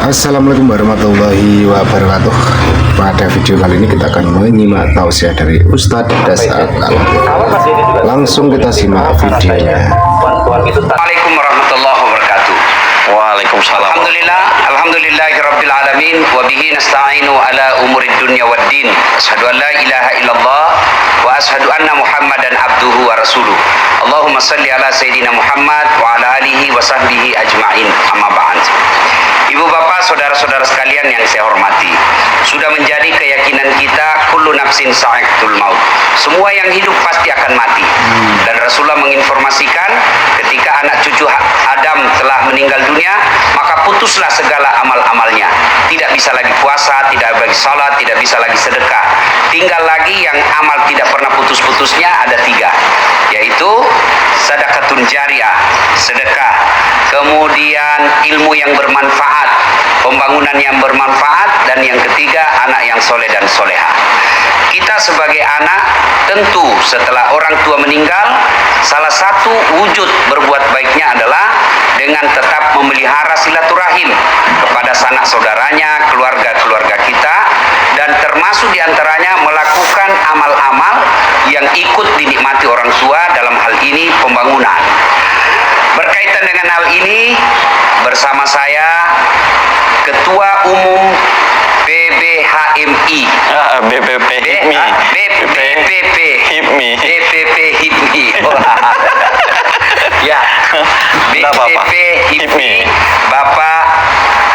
Assalamualaikum warahmatullahi wabarakatuh. Pada video kali ini kita akan menyimak tausiah dari Ustadz Dasar. Langsung kita simak videonya. Assalamualaikum warahmatullahi wabarakatuh. Waalaikumsalam. Alhamdulillahirabbil alamin wa bihi nasta'inu ala umurid dunya waddin. Asyhadu an la ilaha illallah wa asyhadu anna Muhammadan abduhu wa rasuluh. Allahumma shalli ala sayidina Muhammad wa ala alihi wa sahbihi ajma'in. Amma ba'd. Ibu bapak, saudara-saudara sekalian yang saya hormati, sudah menjadi keyakinan kita kullu nafsin sa'iqatul maut. Semua yang hidup pasti akan mati. Dan Rasulullah menginformasikan ketika anak cucu Adam telah meninggal dunia, maka putuslah segala amal-amalnya. Tidak bisa lagi puasa, tidak lagi salat, tidak bisa lagi sedekah. Tinggal lagi yang amal tidak pernah putus-putusnya ada 3, yaitu sedekatun jariyah, sedekah, kemudian ilmu yang bermanfaat, pembangunan yang bermanfaat, dan yang ketiga anak yang soleh dan soleha. Kita sebagai anak tentu setelah orang tua meninggal, salah satu wujud berbuat baiknya adalah dengan tetap memelihara silaturahim kepada sanak saudaranya, keluarga-keluarga kita, dan termasuk diantaranya melakukan amal-amal yang ikut dinikmati orang tua, dalam hal ini pembangunan. Berkaitan dengan hal ini, bersama saya Ketua Umum PBHMI, BPP HIPMI. BPP HIPMI. BPP HIPMI. Ya, BPP HIPMI, Bapak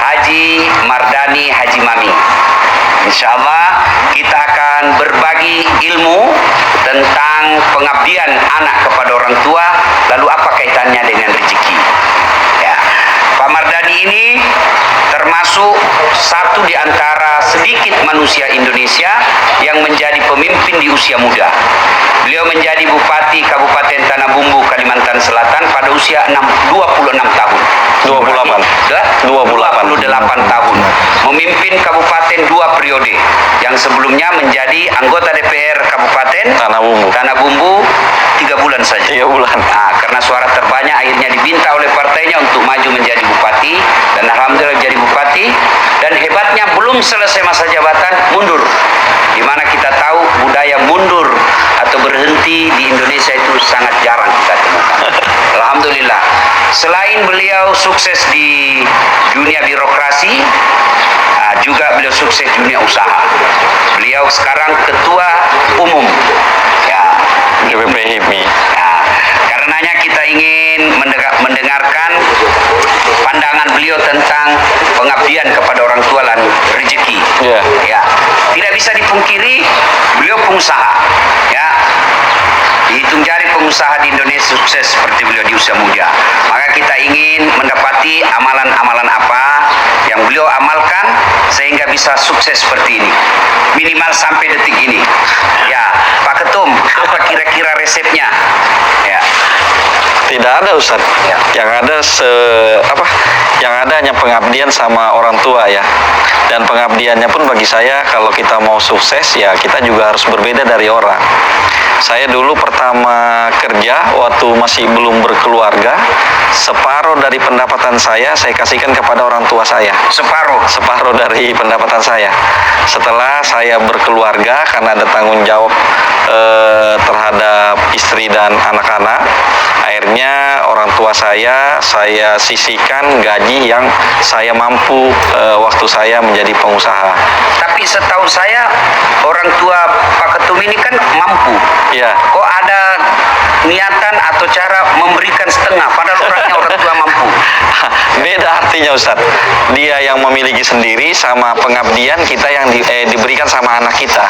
Haji Mardani Haji Mami. Insya Allah kita akan berbagi ilmu tentang pengabdian anak kepada orang tua, lalu apa kaitannya dengan rezeki. Ya, Pak Mardani ini termasuk satu di antara sedikit manusia Indonesia yang menjadi pemimpin di usia muda. Beliau menjadi Bupati Kabupaten Tanah Bumbu, Kalimantan Selatan pada usia 26 tahun. 28 tahun. Memimpin kabupaten 2 periode. Yang sebelumnya menjadi anggota DPR Kabupaten Tanah Bumbu 3 bulan saja. 3 bulan. Nah, karena suara terbanyak akhirnya diminta oleh partainya untuk maju menjadi bupati, dan alhamdulillah menjadi bupati. Dan hebatnya belum selesai masa jabatan mundur. Di mana kita tahu budaya mundur atau berhenti di Indonesia itu sangat jarang kita temukan. Alhamdulillah. Selain beliau sukses di dunia birokrasi, juga beliau sukses dunia usaha. Beliau sekarang ketua umum, ya, BPP HIPMI. Ya, karenanya kita ingin mendengarkan pandangan beliau tentang pengabdian kepada orang tua dan rezeki. Ya, tidak bisa dipungkiri beliau pengusaha. Ya, dihitung jari pengusaha di Indonesia sukses seperti beliau di usia muda. Maka kita ingin mendapati amalan-amalan apa yang beliau amalkan sehingga bisa sukses seperti ini, minimal sampai detik ini. Ya, Pak Ketum, apa kira-kira resepnya? Ya. Tidak ada, Ustadz. Ya. Yang ada yang ada hanya pengabdian sama orang tua, ya. Dan pengabdiannya pun bagi saya, kalau kita mau sukses, ya kita juga harus berbeda dari orang. Saya dulu pertama kerja waktu masih belum berkeluarga, separuh dari pendapatan saya kasihkan kepada orang tua saya. Separuh dari pendapatan saya. Setelah saya berkeluarga, karena ada tanggung jawab terhadap istri dan anak-anak, akhirnya orang tua saya sisihkan gaji yang saya mampu waktu saya menjadi pengusaha. Tapi setahu saya orang tua Pak Ketum ini kan mampu. Ya. Kok ada niatan atau cara memberikan setengah padahal orangnya orang tua mampu? Beda artinya, Ustadz. Dia yang memiliki sendiri sama pengabdian kita yang diberikan sama anak kita.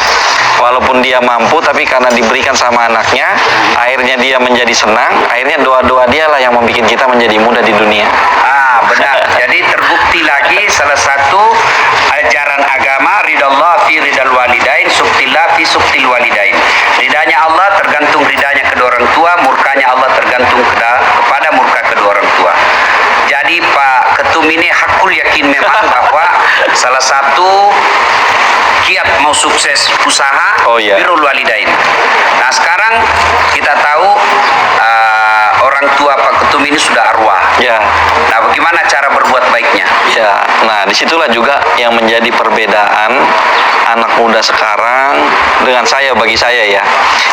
Walaupun dia mampu, tapi karena diberikan sama anaknya, akhirnya dia menjadi senang. Akhirnya doa-doa dia lah yang membuat kita menjadi mudah di dunia. Benar. Jadi terbukti lagi salah satu ajaran agama, ridallah fi ridal walidain, suktillah fi suktil walidain. Ridanya Allah tergantung ridanya kedua orang tua, murkanya Allah tergantung kepada murka kedua orang tua. Jadi Pak Ketum ini hakul yakin memang bahwa salah satu kiat mau sukses usaha, birrul walidain. Nah, sekarang kita tahu orang tua Pak Ketum ini sudah arwah. Ya. Nah, bagaimana cara berbuat baiknya? Ya, nah disitulah juga yang menjadi perbedaan anak muda sekarang dengan saya, bagi saya ya.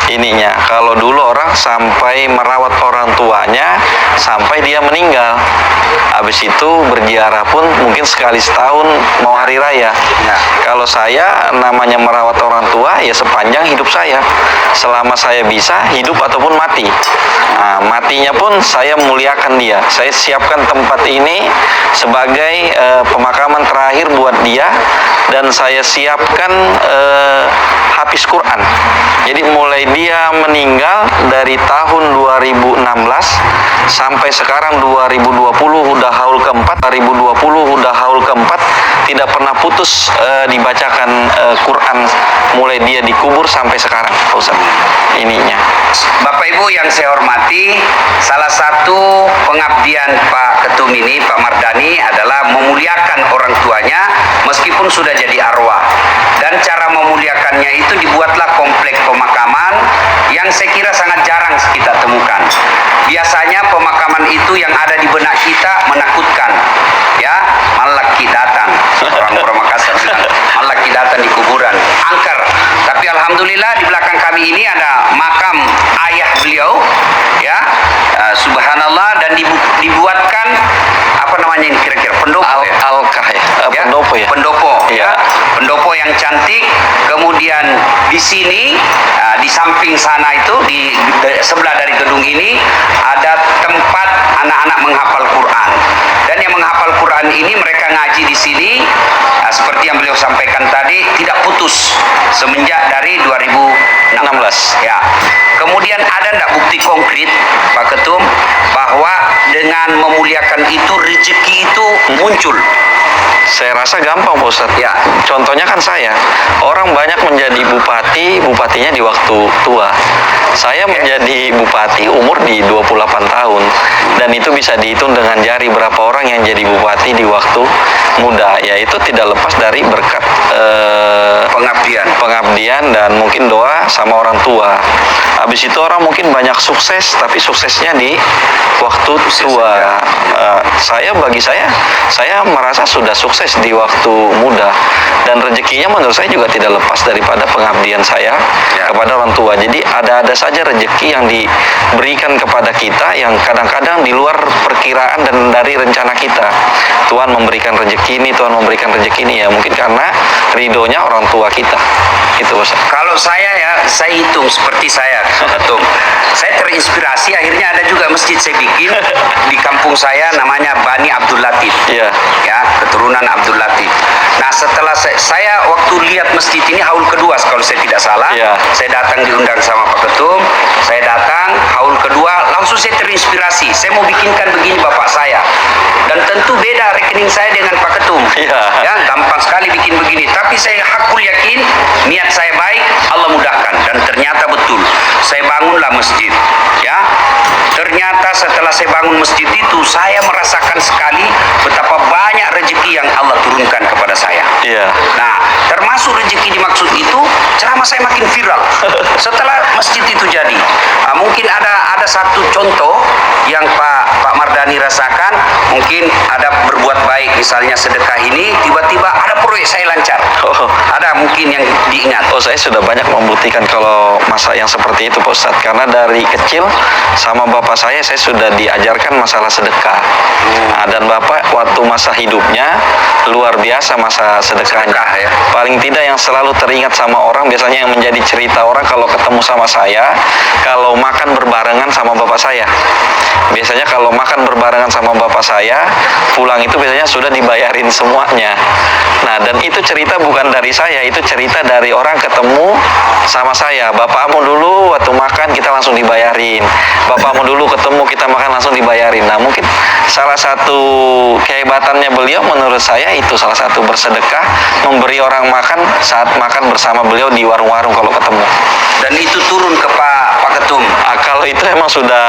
Ininya, kalau dulu orang sampai merawat orang tuanya sampai dia meninggal. Habis itu berziarah pun mungkin sekali setahun mau hari raya. Ya. Kalau saya namanya merawat orang tua ya sepanjang hidup saya. Selama saya bisa hidup ataupun mati. Nah, matinya pun saya muliakan dia. Saya siapkan tempat ini sebagai pemakaman terakhir buat dia, dan saya siapkan hafiz Quran. Jadi mulai dia meninggal dari tahun 2016 sampai sekarang 2020 udah haul keempat, tidak pernah putus dibacakan Quran mulai dia dikubur sampai sekarang, Pak Ustadz. Ininya. Bapak Ibu yang saya hormati, salah satu pengabdian Pak Ketum ini, Pak Mardani, adalah memuliakan orang tuanya meskipun sudah jadi arwah. Dan cara memuliakannya itu dibuatlah komplek pemakaman yang saya kira sangat jarang kita temukan. Biasanya pemakaman itu yang ada di benak kita menakutkan. Ya, malaki datang. Orang-orang Makassar bilang, malaki datang di kuburan. Angker. Tapi alhamdulillah di belakang kami ini ada makam ayah beliau, ya, subhanallah, dan dibuatkan apa namanya ini kira-kira pendopo ya? Alkah ya? Pendopo ya? Pendopo, ya. Pendopo yang cantik. Kemudian di sini, di samping sana itu, di sebelah dari gedung ini ada tempat anak-anak menghafal Quran. Dan yang menghafal Quran ini mereka ngaji di sini, seperti yang beliau sampaikan tadi, tidak putus semenjak dari 2016. Ya. Kemudian ada enggak bukti konkret Pak Ketum bahwa dengan memuliakan itu rezeki itu muncul? Saya rasa gampang, Pak Ustadz. Ya. Contohnya kan saya, orang banyak menjadi bupati, bupatinya di waktu tua. Saya menjadi bupati umur di 28 tahun. Dan itu bisa dihitung dengan jari berapa orang yang jadi bupati di waktu muda. Ya, itu tidak lepas dari berkat pengabdian dan mungkin doa sama orang tua. Habis itu orang mungkin banyak sukses, tapi suksesnya di waktu tua. Bagi saya merasa sudah sukses di waktu muda, dan rezekinya menurut saya juga tidak lepas daripada pengabdian saya kepada orang tua. Jadi ada saja rezeki yang diberikan kepada kita yang kadang-kadang di luar perkiraan dan dari rencana kita. Tuhan memberikan rezeki ini, Tuhan memberikan rezeki ini, ya mungkin karena ridhonya orang tua kita. Itu, Ustaz. Kalau saya hitung seperti saya, Ketum. Saya terinspirasi, akhirnya ada juga masjid saya bikin di kampung saya, namanya Bani Abdul Latif. Iya. Ya, keturunan Abdul Latif. Nah, setelah saya waktu lihat masjid ini haul kedua kalau saya tidak salah, saya datang diundang sama Pak Ketum, saya datang haul kedua, langsung saya terinspirasi. Saya mau bikinkan begini bapak saya. Dan tentu beda rekening saya dengan Pak Ketum. Ya, gampang sekali bikin begini, tapi saya hakul yakin niat saya baik, Allah mudahkan, dan ternyata betul. Saya bangunlah masjid. Ya. Ternyata setelah saya bangun masjid itu, saya merasakan sekali betapa banyak rezeki yang Allah turunkan kepada saya. Iya. Nah, termasuk rezeki dimaksud itu, ceramah saya makin viral setelah masjid itu jadi. Mungkin ada satu contoh yang Pak Mardani rasakan, mungkin ada berbuat baik, misalnya sedekah ini, tiba-tiba ada proyek saya lancar. Ada mungkin yang diingat. Saya sudah banyak membuktikan kalau masa yang seperti itu, Pak Ustadz. Karena dari kecil sama bapak saya sudah diajarkan masalah sedekah. Nah, dan bapak waktu masa hidupnya luar biasa masa sedekahnya. Paling tidak yang selalu teringat sama orang, biasanya yang menjadi cerita orang kalau ketemu sama saya, kalau makan berbarengan sama bapak saya. Biasanya kalau makan berbarengan sama bapak saya, pulang itu biasanya sudah dibayarin semuanya. Nah, dan itu cerita bukan dari saya, itu cerita dari orang ketemu sama saya. Bapakmu dulu waktu makan kita langsung dibayarin. Bapakmu dulu ketemu kita makan langsung dibayarin. Nah, mungkin salah satu kehebatannya beliau menurut saya itu salah satu bersedekah, memberi orang makan saat makan bersama beliau di warung-warung kalau ketemu. Dan itu turun ke Pak Ketum. Kalau itu emang sudah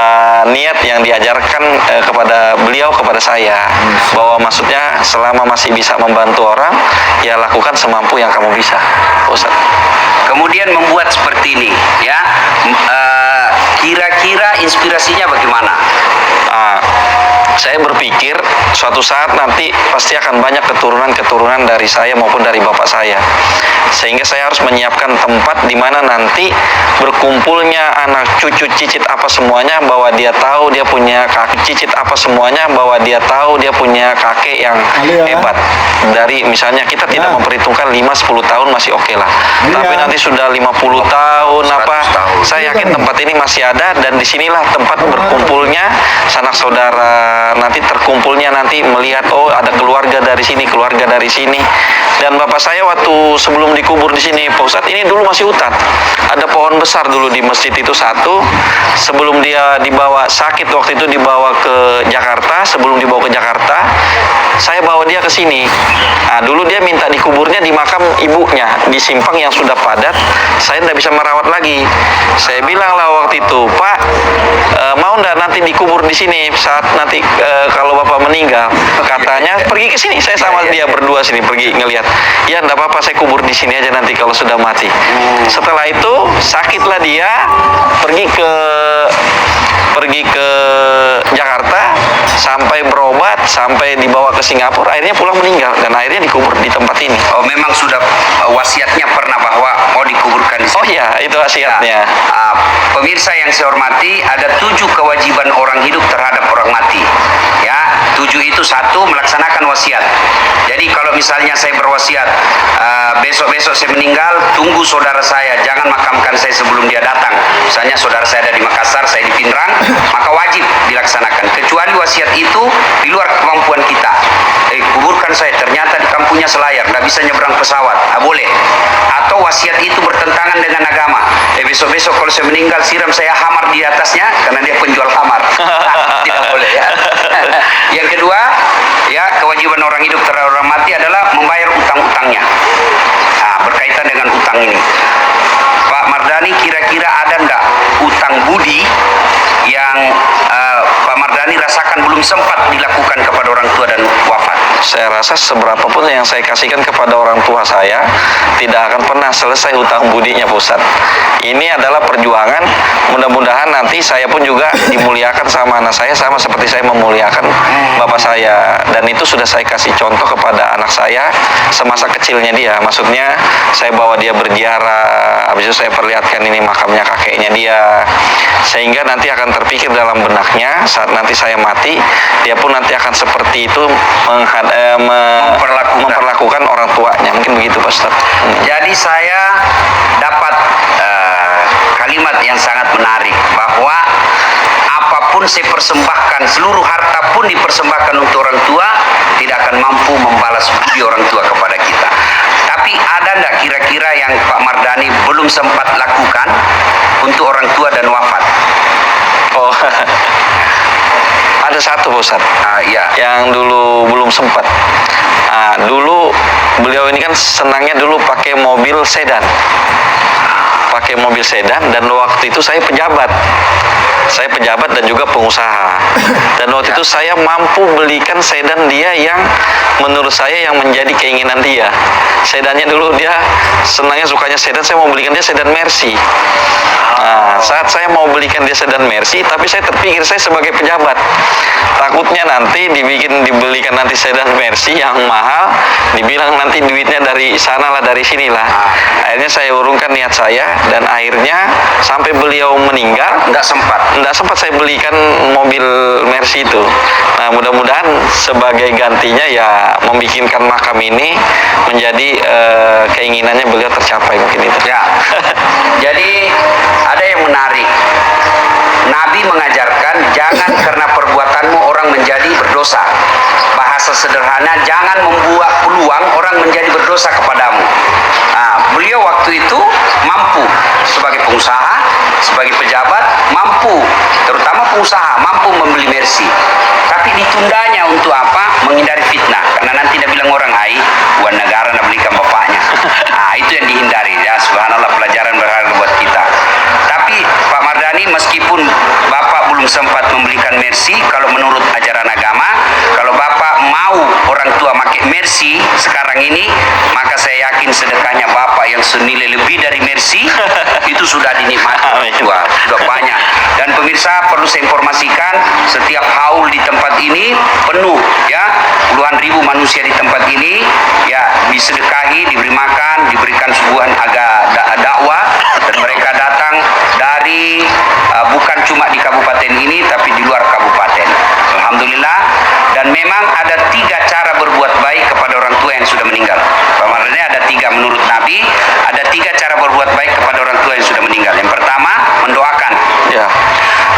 niat yang diajarkan kepada beliau, kepada saya, bahwa maksudnya selama masih bisa membantu orang, ya lakukan semampu yang kamu bisa, Ustaz. Kemudian membuat seperti ini, ya. Kira-kira inspirasinya bagaimana? Nah, saya berpikir suatu saat nanti pasti akan banyak keturunan-keturunan dari saya maupun dari bapak saya. Sehingga saya harus menyiapkan tempat di mana nanti berkumpulnya anak cucu cicit apa semuanya, bahwa dia tahu dia punya kakek cicit apa semuanya, bahwa dia tahu dia punya kakek yang hebat. Dari misalnya kita tidak memperhitungkan 5-10 tahun masih oke lah. Tapi nanti sudah 50 tahun apa, saya yakin tempat ini masih ada, dan disinilah tempat berkumpulnya sanak saudara, nanti terkumpulnya, nanti melihat oh ada keluarga dari sini, keluarga dari sini. Dan bapak saya waktu sebelum dikubur di sini, Pak Ustadz, ini dulu masih hutan. Ada pohon besar dulu di masjid itu satu. Sebelum dia dibawa sakit waktu itu dibawa ke Jakarta, sebelum dibawa ke Jakarta, saya bawa dia ke sini. Nah, dulu dia minta dikuburnya di makam ibunya di Simpang yang sudah padat. Saya tidak bisa merawat lagi. Saya bilang lah waktu itu, Pak, mau ndak nanti dikubur di sini saat nanti kalau bapak meninggal? Katanya pergi ke sini. Saya sama dia berdua sini pergi ngelihat. Ya ndak apa-apa, saya kubur di sini aja nanti kalau sudah mati. Setelah itu sakitlah dia, pergi ke Jakarta, sampai berobat, sampai dibawa ke Singapura, akhirnya pulang meninggal, dan akhirnya dikubur di tempat ini. Oh, memang sudah wasiatnya pernah bahwa mau dikuburkan di sini. Oh iya, itu wasiatnya. Pemirsa yang saya hormati, ada 7 kewajiban orang hidup terhadap orang mati. Ya, 7 itu: 1, melaksanakan wasiat. Jadi kalau misalnya saya berwasiat, besok-besok saya meninggal, tunggu saudara saya, jangan makamkan saya sebelum dia datang. Misalnya saudara saya ada di Makassar, saya di Pinrang, maka wajib dilaksanakan. Kecuali wasiat itu di luar kemampuan kita. Kuburkan saya, ternyata di kampungnya selayar, nggak bisa nyebrang pesawat, boleh. Atau wasiat itu bertentangan dengan agama. Besok-besok kalau saya meninggal, siram saya hamar di atasnya, karena dia penjual hamar. Tidak boleh ya. Yang kedua, ya, kewajiban orang hidup terhadap orang mati adalah membayar utang-utangnya. Berkaitan dengan utang ini, Pak Mardhani, kira-kira ada enggak utang budi yang Pak Mardhani rasakan belum sempat dilakukan kepada orang tua dan wafat? Saya rasa seberapapun yang saya kasihkan kepada orang tua saya, tidak akan pernah selesai hutang budinya, Pak Ustadz. Ini adalah perjuangan, mudah-mudahan nanti saya pun juga dimuliakan sama anak saya, sama seperti saya memuliakan bapak saya. Dan itu sudah saya kasih contoh kepada anak saya semasa kecilnya dia. Maksudnya saya bawa dia berziarah, habis itu saya perlihatkan ini makamnya kakeknya dia, sehingga nanti akan terpikir dalam benaknya saat nanti saya mati, dia pun nanti akan seperti itu memperlakukan orang tuanya. Mungkin begitu, Pak Ustaz. Jadi saya dapat kalimat yang sangat menarik, bahwa apapun saya persembahkan, seluruh harta pun dipersembahkan untuk orang tua, tidak akan mampu membalas budi orang tua kepada kita. Tapi ada enggak kira-kira yang Pak Mardhani belum sempat lakukan untuk orang tua dan wafat? Oh, ada satu, Pak Ustadz, Iya. yang dulu belum sempat. Dulu beliau ini kan senangnya dulu pakai mobil sedan. Dan waktu itu saya pejabat dan juga pengusaha. Dan waktu itu saya mampu belikan sedan dia yang menurut saya yang menjadi keinginan dia. Sedannya dulu dia senangnya, sukanya sedan, saya mau belikan dia sedan Mercy. Saat saya mau belikan dia sedan Mercy, tapi saya terpikir saya sebagai pejabat, takutnya nanti dibelikan nanti sedan Mercy yang mahal, dibilang nanti duitnya dari sana lah, dari sini lah. Akhirnya saya urungkan niat saya, dan akhirnya sampai beliau meninggal Nggak sempat saya belikan mobil Mercy itu. Nah, mudah-mudahan sebagai gantinya ya membikinkan makam ini menjadi keinginannya beliau tercapai, mungkin itu. Ya. Jadi ada yang menarik. Nabi mengajarkan jangan karena perbuatanmu orang menjadi berdosa. Bahasa sederhana, jangan membuat peluang orang menjadi berdosa kepadamu. Beliau waktu itu mampu sebagai pengusaha, sebagai pejabat, mampu, terutama pengusaha, mampu membeli Mercy. Tapi ditundanya untuk apa? Menghindari fitnah. Karena nanti dia bilang orang, buat negara nak belikan bapaknya. Itu yang dihindari. Ya, subhanallah, pelajaran berharga buat kita. Tapi Pak Mardhani, meskipun Bapak belum sempat membelikan Mercy, kalau menurut ajaran agama, kalau Bapak mau orang tua pakai Mercy, sekarang sekarang ini, maka saya yakin sedekahnya Bapak yang senilai lebih dari Mercy itu sudah dinikmati sudah banyak. Dan pemirsa, perlu saya informasikan, setiap haul di tempat ini penuh, ya, puluhan ribu manusia di tempat ini, ya, disedekahi, diberi makan, diberikan suguhan dakwah, dan mereka datang dari bukan cuma di kabupaten ini, tapi di luar kabupaten. Alhamdulillah. Dan memang ada 3 cara berbuat baik kepada orang tua yang sudah meninggal. Kemarinnya ada 3 menurut Nabi, ada 3 cara berbuat baik kepada orang tua yang sudah meninggal. Yang pertama, mendoakan. Ya.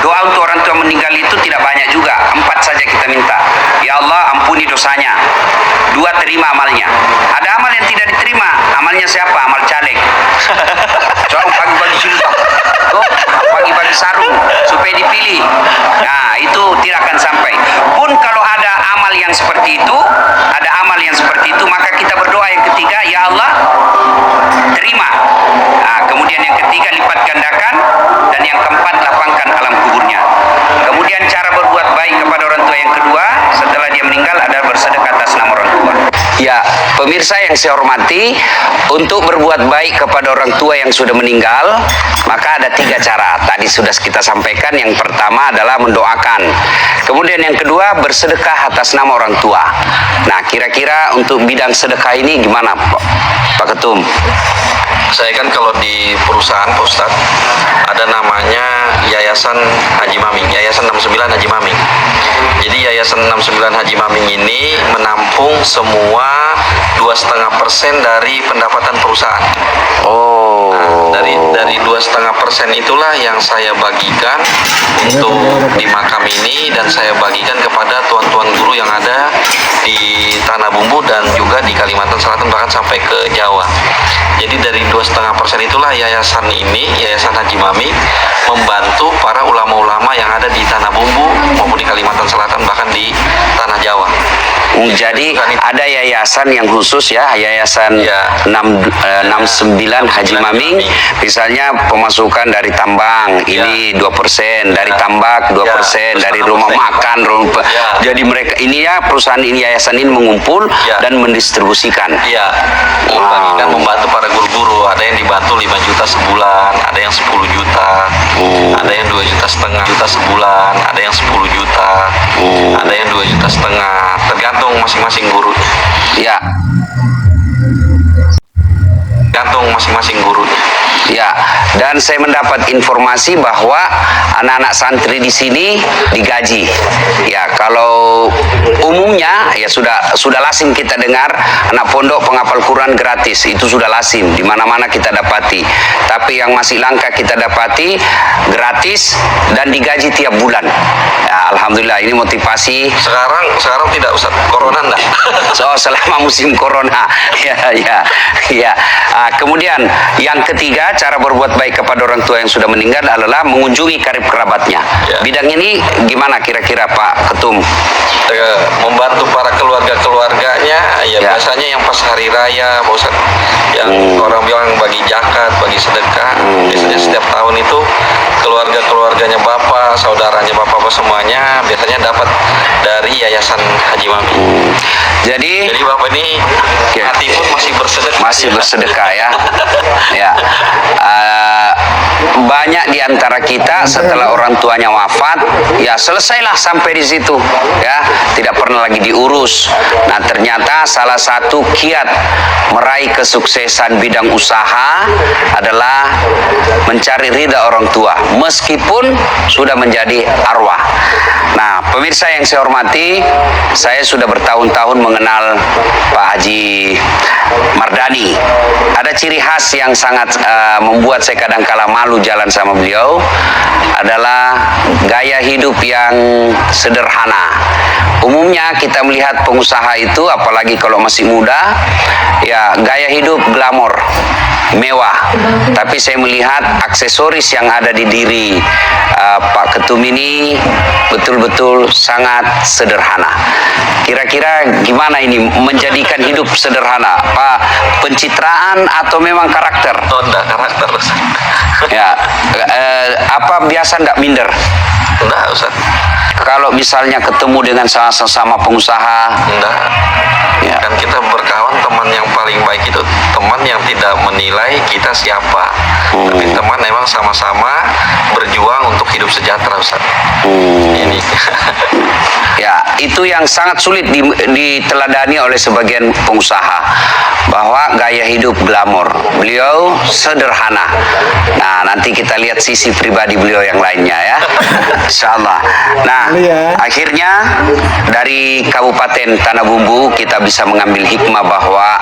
Doa untuk orang tua meninggal itu tidak banyak juga, 4 saja kita minta. Ya Allah, ampuni dosanya. 2, terima amalnya. Ada amal yang tidak diterima. Amalnya siapa? Amal caleg. Coba pagi-pagi sumpah, pagi-pagi sarung supaya dipilih. Nah, itu tidak akan sampai. Pun kalau ada amal yang seperti itu, maka kita berdoa yang ketiga, ya Allah, terima. Nah, kemudian yang ketiga, lipat gandakan, dan yang keempat, lapangkan alam kuburnya. Kemudian cara berbuat baik kepada orang tua yang kedua setelah dia meninggal adalah bersedekah atas nama orang tua. Ya, pemirsa yang saya hormati, untuk berbuat baik kepada orang tua yang sudah meninggal, maka ada 3 cara. Tadi sudah kita sampaikan. Yang pertama adalah mendoakan. Kemudian yang kedua, bersedekah atas nama orang tua. Nah, kira-kira untuk bidang sedekah ini gimana, Pak Ketum? Saya kan kalau di perusahaan Pak Ustadz ada namanya Yayasan Haji Maming, Yayasan 69 Haji Maming. Jadi Yayasan 69 Haji Maming ini menampung semua 2,5% dari pendapatan perusahaan. Oh. Nah, dari 2,5% itulah yang saya bagikan untuk di makam ini, dan saya bagikan kepada tuan-tuan guru yang ada di Tanah Bumbu dan juga di Kalimantan Selatan, bahkan sampai ke Jawa. Jadi dari 2,5% itulah yayasan ini, Yayasan Haji Maming, membantu para ulama-ulama yang ada di Tanah Bumbu maupun di Kalimantan Selatan, bahkan di Tanah Jawa. Jadi ada yayasan yang khusus, ya, Yayasan Ya. 69 Haji Maming. Misalnya pemasukan dari tambang ini 2%, dari tambak 2%, dari rumah makan. Jadi mereka ini, ya, perusahaan ini, yayasan ini mengumpul dan mendistribusikan. Iya, membagikan, membantu para guru-guru. Ada yang dibantu 5 juta sebulan, ada yang 10 juta, ada yang 2,5 juta sebulan, ada yang 10 juta, ada yang 2,5 juta, tergantung masing-masing guru. Ya. Gantung masing-masing gurunya. Ya, dan saya mendapat informasi bahwa anak-anak santri di sini digaji. Ya, kalau umumnya ya sudah lazim kita dengar anak pondok penghafal Quran gratis, itu sudah lazim di mana-mana kita dapati. Tapi yang masih langka kita dapati gratis dan digaji tiap bulan. Ya, alhamdulillah, ini motivasi. Sekarang tidak, Ustaz. Corona enggak? So, selama musim corona. Ya. Kemudian yang ketiga, cara berbuat baik kepada orang tua yang sudah meninggal adalah mengunjungi karib kerabatnya. Ya. Bidang ini gimana kira-kira, Pak Ketum? Membantu para keluarganya, ya biasanya yang pas hari raya, Pak Ustaz, yang orang bilang bagi zakat, bagi sedekah, biasanya setiap tahun itu keluarganya Bapak, saudaranya Bapak, semuanya biasanya dapat dari Yayasan Haji Maming. Jadi Bapak ini hati pun masih bersedekah. Ya. Ya. Banyak di antara kita setelah orang tuanya wafat, ya selesailah sampai di situ, ya, tidak pernah lagi diurus. Nah, ternyata salah satu kiat meraih kesuksesan bidang usaha adalah mencari ridha orang tua meskipun sudah menjadi arwah. Nah, pemirsa yang saya hormati, saya sudah bertahun-tahun mengenal Pak Haji Mardani. Ada ciri khas yang sangat membuat saya kadang-kala malu jalan sama beliau, adalah gaya hidup yang sederhana. Umumnya kita melihat pengusaha itu, apalagi kalau masih muda, ya gaya hidup glamor, mewah. Tapi saya melihat aksesoris yang ada di diri Pak Ketum ini betul-betul sangat sederhana. Kira-kira gimana ini menjadikan hidup sederhana, Pak pencitraan atau memang karakter? Oh, enggak, karakter Ustaz. Ya, apa biasa enggak minder? Enggak Ustaz. Kalau misalnya ketemu dengan sesama pengusaha, Enggak. ya. Kan kita berkawan, teman yang paling baik itu teman yang tidak menilai kita siapa. Tapi teman memang sama-sama berjuang untuk hidup sejahtera Ustaz. Ini. Ya, itu yang sangat sulit diteladani oleh sebagian pengusaha, bahwa gaya hidup glamor. Beliau sederhana. Nah, nanti kita lihat sisi pribadi beliau yang lainnya ya. Insyaallah. Nah, akhirnya dari Kabupaten Tanah Bumbu kita bisa mengambil hikmah bahwa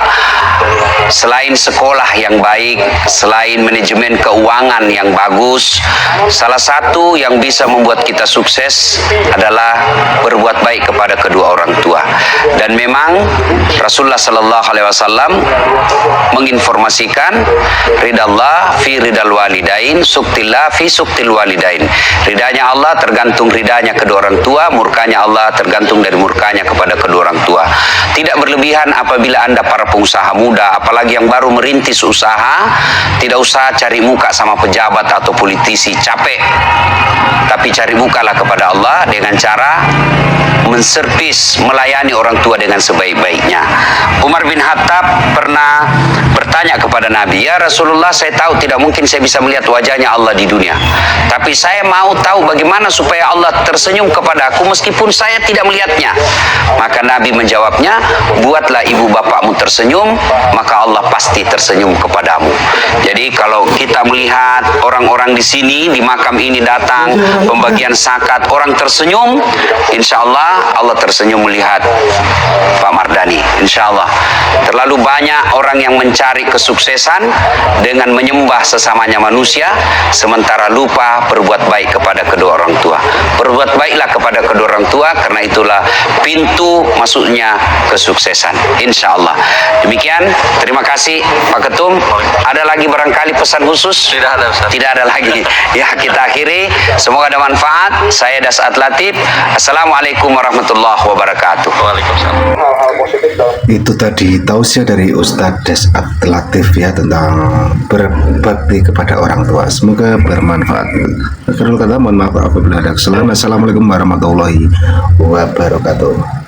selain sekolah yang baik, selain manajemen keuangan yang bagus, salah satu yang bisa membuat kita sukses adalah berbuat baik kepada kedua orang tua. Dan memang Rasulullah Sallallahu Alaihi Wasallam menginformasikan ridallah fi ridal walidain, suktillah fi suktil walidain. Ridanya Allah tergantung ridanya kedua orang tua, murkanya Allah tergantung dari murkanya kepada kedua orang tua. Tidak berlebihan apabila Anda para pengusaha muda, apalagi yang baru merintis usaha, tidak usah cari muka sama pejabat atau politisi, capek. Tapi cari mukalah kepada Allah dengan cara menservis, melayani orang tua dengan sebaik-baiknya. Umar bin Khattab pernah bertanya kepada Nabi, "Ya Rasulullah, saya tahu tidak mungkin saya bisa melihat wajahnya Allah di dunia. Tapi saya mau tahu bagaimana supaya Allah tersenyum kepada aku meskipun saya tidak melihatnya." Maka Nabi menjawabnya, "Buatlah ibu bapakmu tersenyum, maka Allah pasti tersenyum kepadamu." Jadi kalau kita melihat orang-orang di sini, di makam ini datang, pembagian zakat, orang tersenyum, insya Allah Allah tersenyum melihat Pak Mardani. Insya Allah. Terlalu banyak orang yang mencari kesuksesan dengan menyembah sesamanya manusia, sementara lupa berbuat baik kepada kedua orang tua. Berbuat baiklah kepada kedua orang tua, karena itulah pintu masuknya kesuksesan. Insya Allah. Demikian, terima kasih Pak Ketum. Ada lagi barangkali pesan khusus? Tidak ada Ustaz. Tidak ada lagi. Ya, kita akhiri. Semoga ada manfaat. Saya Dasat Latif. Assalamualaikum warahmatullahi wabarakatuh. Waalaikumsalam. Itu tadi tausiah dari Ustadz Dasat Latif ya, tentang berbakti kepada orang tua. Semoga bermanfaat. Akhirul kata, mohon maaf apabila ada kesalahan. Assalamualaikum warahmatullahi wabarakatuh.